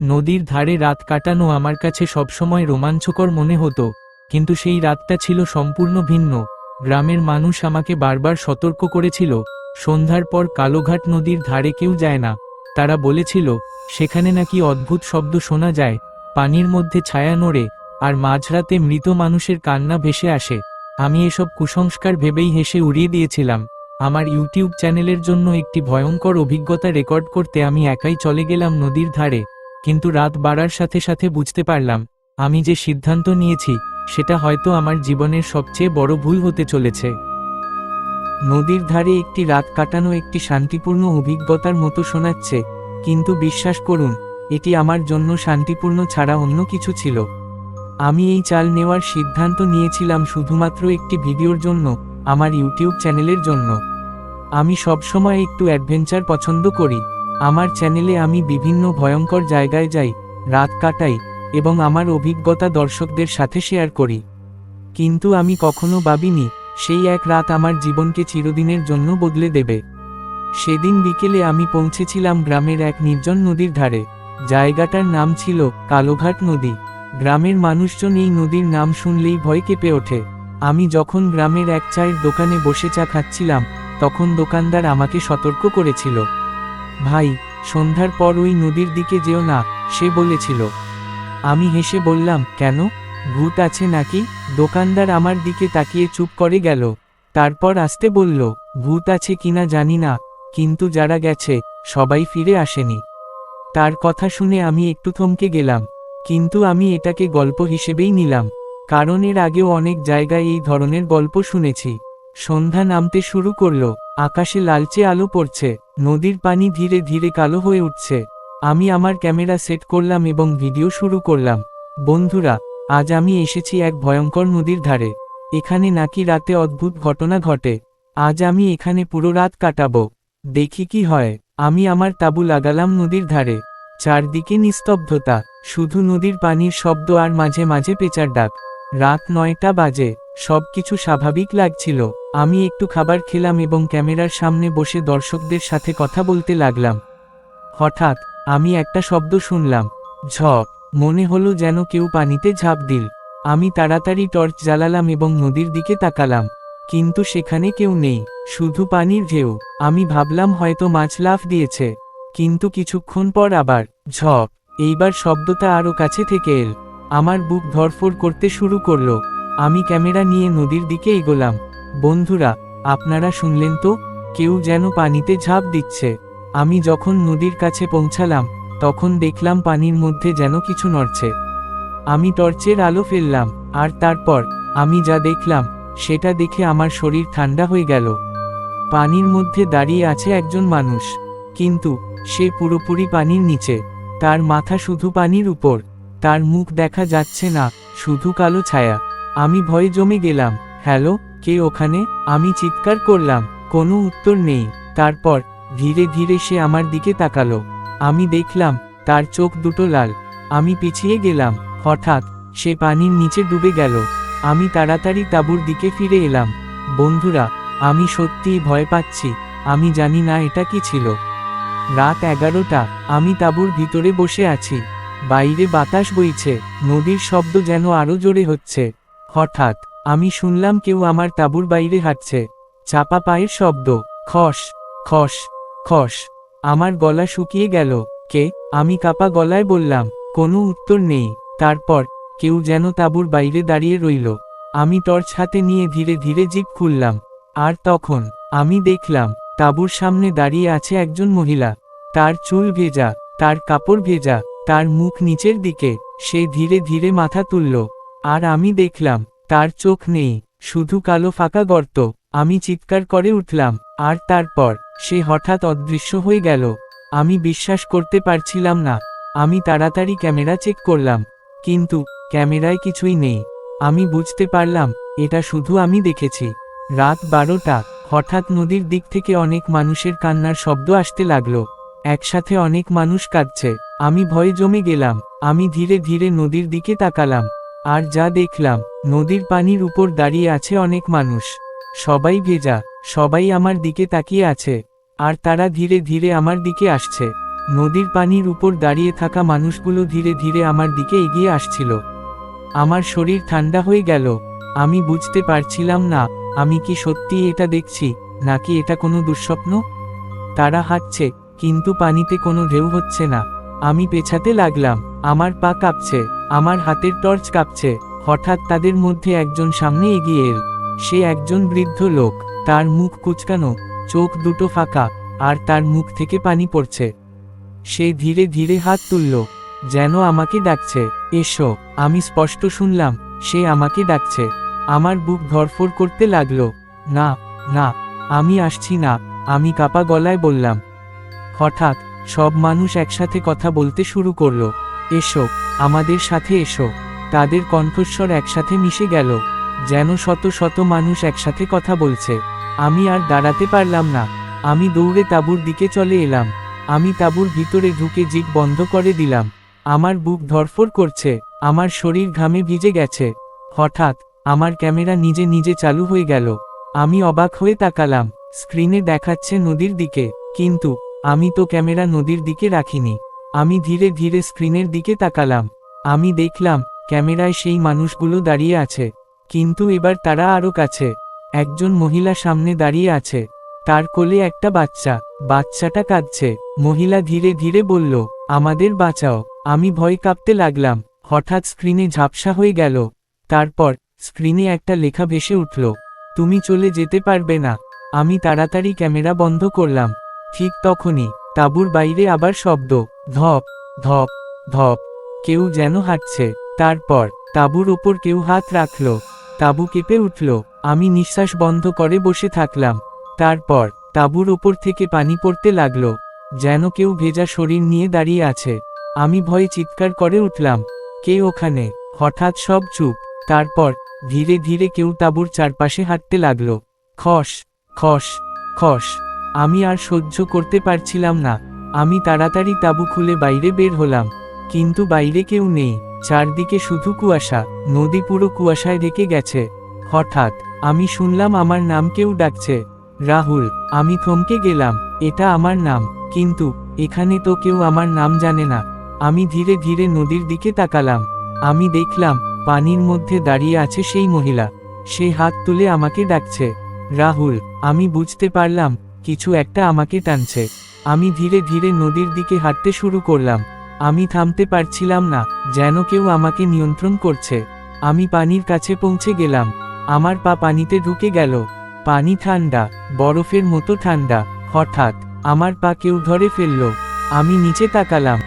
নদীর ধারে রাত কাটানো আমার কাছে সবসময় রোমাঞ্চকর মনে হতো, কিন্তু সেই রাতটা ছিল সম্পূর্ণ ভিন্ন। গ্রামের মানুষ আমাকে বারবার সতর্ক করেছিল, সন্ধ্যার পর কালোঘাট নদীর ধারে কেউ যায় না। তারা বলেছিল, সেখানে নাকি অদ্ভুত শব্দ শোনা যায়, পানির মধ্যে ছায়া নড়ে, আর মাঝরাতে মৃত মানুষের কান্না ভেসে আসে। আমি এসব কুসংস্কার ভেবেই হেসে উড়িয়ে দিয়েছিলাম। আমার ইউটিউব চ্যানেলের জন্য একটি ভয়ঙ্কর অভিজ্ঞতা রেকর্ড করতে আমি একাই চলে গেলাম নদীর ধারে। কিন্তু রাত বাড়ার সাথে সাথে বুঝতে পারলাম, আমি যে সিদ্ধান্ত নিয়েছি সেটা হয়তো আমার জীবনের সবচেয়ে বড় ভুল হতে চলেছে। নদীর ধারে একটি রাত কাটানো একটি শান্তিপূর্ণ অভিজ্ঞতার মতো শোনাচ্ছে, কিন্তু বিশ্বাস করুন, এটি আমার জন্য শান্তিপূর্ণ ছাড়া অন্য কিছু ছিল। আমি এই চাল নেওয়ার সিদ্ধান্ত নিয়েছিলাম শুধুমাত্র একটি ভিডিওর জন্য, আমার ইউটিউব চ্যানেলের জন্য। আমি সবসময় একটু অ্যাডভেঞ্চার পছন্দ করি। আমার চ্যানেলে আমি বিভিন্ন ভয়ঙ্কর জায়গায় যাই, রাত কাটাই, এবং আমার অভিজ্ঞতা দর্শকদের সাথে শেয়ার করি। কিন্তু আমি কখনো ভাবিনি সেই এক রাত আমার জীবনকে চিরদিনের জন্য বদলে দেবে। সেদিন বিকেলে আমি পৌঁছেছিলাম গ্রামের এক নির্জন নদীর ধারে। জায়গাটার নাম ছিল কালোঘাট নদী। গ্রামের মানুষজন এই নদীর নাম শুনলেই ভয় কেঁপে ওঠে। আমি যখন গ্রামের এক চায়ের দোকানে বসে চা খাচ্ছিলাম, তখন দোকানদার আমাকে সতর্ক করেছিল, ভাই, সন্ধ্যার পর ওই নদীর দিকে যেও না, সে বলেছিল। আমি হেসে বললাম, কেন, ভূত আছে নাকি? দোকানদার আমার দিকে তাকিয়ে চুপ করে গেল। তারপর আস্তে বলল, ভূত আছে কিনা জানি না, কিন্তু যারা গেছে সবাই ফিরে আসেনি। তার কথা শুনে আমি একটু থমকে গেলাম, কিন্তু আমি এটাকে গল্প হিসেবেই নিলাম, কারণ এর আগেও অনেক জায়গায় এই ধরনের গল্প শুনেছি। সন্ধ্যা নামতে শুরু করলো, আকাশে লালচে আলো পড়ছে, নদীর পানি ধীরে ধীরে কালো হয়ে উঠছে। আমি আমার ক্যামেরা সেট করলাম এবং ভিডিও শুরু করলাম। বন্ধুরা, আজ আমি এসেছি এক ভয়ঙ্কর নদীর ধারে। এখানে নাকি রাতে অদ্ভুত ঘটনা ঘটে। আজ আমি এখানে পুরো রাত কাটাবো, দেখি কি হয়। আমি আমার তাঁবু লাগালাম নদীর ধারে। চারদিকে নিস্তব্ধতা, শুধু নদীর পানির শব্দ আর মাঝে মাঝে পেঁচার ডাক। রাত 9টা বাজে, সবকিছু স্বাভাবিক লাগছিল। আমি একটু খাবার খেলাম এবং ক্যামেরার সামনে বসে দর্শকদের সাথে কথা বলতে লাগলাম। হঠাৎ আমি একটা শব্দ শুনলাম, ঝপ। মনে হলো যেন কেউ পানিতে ঝাঁপ দিল। আমি তাড়াতাড়ি টর্চ জ্বালালাম এবং নদীর দিকে তাকালাম, কিন্তু সেখানে কেউ নেই, শুধু পানির ঢেউ। আমি ভাবলাম হয়তো মাছ লাফ দিয়েছে, কিন্তু কিছুক্ষণ পর আবার ঝপ। এইবার শব্দটা আরও কাছে থেকে এল। আমার বুক ধড়ফড় করতে শুরু করলো। আমি ক্যামেরা নিয়ে নদীর দিকে এগোলাম। বন্ধুরা, আপনারা শুনলেন তো, কেউ যেন পানিতে ঝাঁপ দিচ্ছে। আমি যখন নদীর কাছে পৌঁছালাম, তখন দেখলাম পানির মধ্যে যেন কিছু নড়ছে। আমি টর্চের আলো ফেললাম, আর তারপর আমি যা দেখলাম সেটা দেখে আমার শরীর ঠান্ডা হয়ে গেল। পানির মধ্যে দাঁড়িয়ে আছে একজন মানুষ, কিন্তু সে পুরোপুরি পানির নিচে। তার মাথা শুধু পানির উপর, তার মুখ দেখা যাচ্ছে না, শুধু কালো ছায়া। আমি ভয়ে জমে গেলাম। হ্যালো, কে ওখানে? আমি চিৎকার করলাম, কোনো উত্তর নেই। তারপর ধীরে ধীরে সে আমার দিকে তাকালো। আমি দেখলাম তার চোখ দুটো লাল। আমি পিছিয়ে গেলাম। হঠাৎ সে পানির নিচে ডুবে গেল। আমি তাড়াতাড়ি তাঁবুর দিকে ফিরে এলাম। বন্ধুরা, আমি সত্যিই ভয় পাচ্ছি। আমি জানি না এটা কি ছিল। রাত 11টা, আমি তাঁবুর ভিতরে বসে আছি। বাইরে বাতাস বইছে, নদীর শব্দ যেন আরো জোরে হচ্ছে। হঠাৎ আমি শুনলাম কেউ আমার তাঁবুর বাইরে হাঁটছে। চাপা পায়ের শব্দ, খস খস খস। আমার গলা শুকিয়ে গেল। কে? আমি কাপা গলায় বললাম। কোনো উত্তর নেই। তারপর কেউ যেন তাঁবুর বাইরে দাঁড়িয়ে রইল। আমি টর্চ হাতে নিয়ে ধীরে ধীরে জিপ খুললাম, আর তখন আমি দেখলাম তাঁবুর সামনে দাঁড়িয়ে আছে একজন মহিলা। তার চুল ভেজা, তার কাপড় ভেজা, তার মুখ নিচের দিকে। সে ধীরে ধীরে মাথা তুলল, আর আমি দেখলাম তার চোখ নেই, শুধু কালো ফাঁকা গর্ত। আমি চিৎকার করে উঠলাম, আর তারপর সে হঠাৎ অদৃশ্য হয়ে গেল। আমি বিশ্বাস করতে পারছিলাম না। আমি তাড়াতাড়ি ক্যামেরা চেক করলাম, কিন্তু ক্যামেরায় কিছুই নেই। আমি বুঝতে পারলাম এটা শুধু আমি দেখেছি। রাত 12টা, হঠাৎ নদীর দিক থেকে অনেক মানুষের কান্নার শব্দ আসতে লাগলো। একসাথে অনেক মানুষ কাঁদছে। আমি ভয়ে জমে গেলাম। আমি ধীরে ধীরে নদীর দিকে তাকালাম, আর যা দেখলাম, নদীর পানির উপর দাঁড়িয়ে আছে অনেক মানুষ। সবাই ভেজা, সবাই আমার দিকে তাকিয়ে আছে, আর তারা ধীরে ধীরে আমার দিকে আসছে। নদীর পানির উপর দাঁড়িয়ে থাকা মানুষগুলো ধীরে ধীরে আমার দিকে এগিয়ে আসছিল। আমার শরীর ঠান্ডা হয়ে গেল। আমি বুঝতে পারছিলাম না আমি কি সত্যিই এটা দেখছি নাকি এটা কোনো দুঃস্বপ্ন। তারা হাঁটছে, কিন্তু পানিতে কোনো ঢেউ হচ্ছে না। আমি পেছাতে লাগলাম। আমার পা কাঁপছে, আমার হাতের টর্চ কাঁপছে। হঠাৎ তাদের মধ্যে একজন সামনে এগিয়ে এল। সে একজন বৃদ্ধ লোক। তার মুখ কুঁচকানো, চোখ দুটো ফাঁকা, আর তার মুখ থেকে পানি পড়ছে। সে ধীরে ধীরে হাত তুলল, যেন আমাকে ডাকছে, এসো। আমি স্পষ্ট শুনলাম সে আমাকে ডাকছে। আমার বুক ধড়ফড় করতে লাগলো। না, না, আমি আসছি না, আমি কাঁপা গলায় বললাম। হঠাৎ সব মানুষ একসাথে কথা বলতে শুরু করলো, এসো, আমাদের সাথে এসো। তাদের কণ্ঠস্বর একসাথে মিশে গেল, যেন শত শত মানুষ একসাথে কথা বলছে। আমি আর দাঁড়াতে পারলাম না। আমি দৌড়ে তাঁবুর দিকে চলে এলাম। আমি তাঁবুর ভিতরে ঢুকে জিপ বন্ধ করে দিলাম। আমার বুক ধড়ফড় করছে, আমার শরীর ঘামে ভিজে গেছে। হঠাৎ আমার ক্যামেরা নিজে নিজে চালু হয়ে গেল। আমি অবাক হয়ে তাকালাম। স্ক্রিনে দেখাচ্ছে নদীর দিকে, কিন্তু আমি তো ক্যামেরা নদীর দিকে রাখিনি। আমি ধীরে ধীরে স্ক্রিনের দিকে তাকালাম। আমি দেখলাম ক্যামেরায় সেই মানুষগুলো দাঁড়িয়ে আছে, কিন্তু এবার তারা আরও কাছে। একজন মহিলা সামনে দাঁড়িয়ে আছে, তার কোলে একটা বাচ্চা। বাচ্চাটা কাঁদছে। মহিলা ধীরে ধীরে বলল, আমাদের বাঁচাও। আমি ভয় কাঁপতে লাগলাম। হঠাৎ স্ক্রিনে ঝাপসা হয়ে গেল। তারপর স্ক্রিনে একটা লেখা ভেসে উঠল, তুমি চলে যেতে পারবে না। আমি তাড়াতাড়ি ক্যামেরা বন্ধ করলাম। ঠিক তখনই তাঁবুর বাইরে আবার শব্দ, ধপ ধপ ধপ, কেউ যেন হাঁটছে। তারপর তাঁবুর ওপর কেউ হাত রাখল। তাঁবু কেঁপে উঠল। আমি নিঃশ্বাস বন্ধ করে বসে থাকলাম। তারপর তাঁবুর ওপর থেকে পানি পড়তে লাগলো, যেন কেউ ভেজা শরীর নিয়ে দাঁড়িয়ে আছে। আমি ভয়ে চিৎকার করে উঠলাম, কে ওখানে? হঠাৎ সব চুপ। তারপর ধীরে ধীরে কেউ তাঁবুর চারপাশে হাঁটতে লাগলো। খস খস খস। আমি আর সহ্য করতে পারছিলাম না। আমি তাড়াতাড়ি তাঁবু খুলে বাইরে বের হলাম, কিন্তু বাইরে কেউ নেই। চারদিকে শুধু কুয়াশা, নদী পুরো কুয়াশায় ঢেকে গেছে। হঠাৎ আমি শুনলাম আমার নাম কেউ ডাকছে, রাহুল। আমি থমকে গেলাম, এটা আমার নাম, কিন্তু এখানে তো কেউ আমার নাম জানে না। আমি ধীরে ধীরে নদীর দিকে তাকালাম। আমি দেখলাম পানির মধ্যে দাঁড়িয়ে আছে সেই মহিলা। সে হাত তুলে আমাকে ডাকছে, রাহুল। আমি বুঝতে পারলাম কিছু একটা আমাকে টানছে। আমি ধীরে ধীরে নদীর দিকে হাঁটতে শুরু করলাম। আমি থামতে পারছিলাম না, যেন কেউ আমাকে নিয়ন্ত্রণ করছে। আমি পানির কাছে পৌঁছে গেলাম। আমার পা পানিতে ঢুকে গেল। পানি ঠান্ডা, বরফের মতো ঠান্ডা। হঠাৎ আমার পা কেউ ধরে ফেলল। আমি নিচে তাকালাম।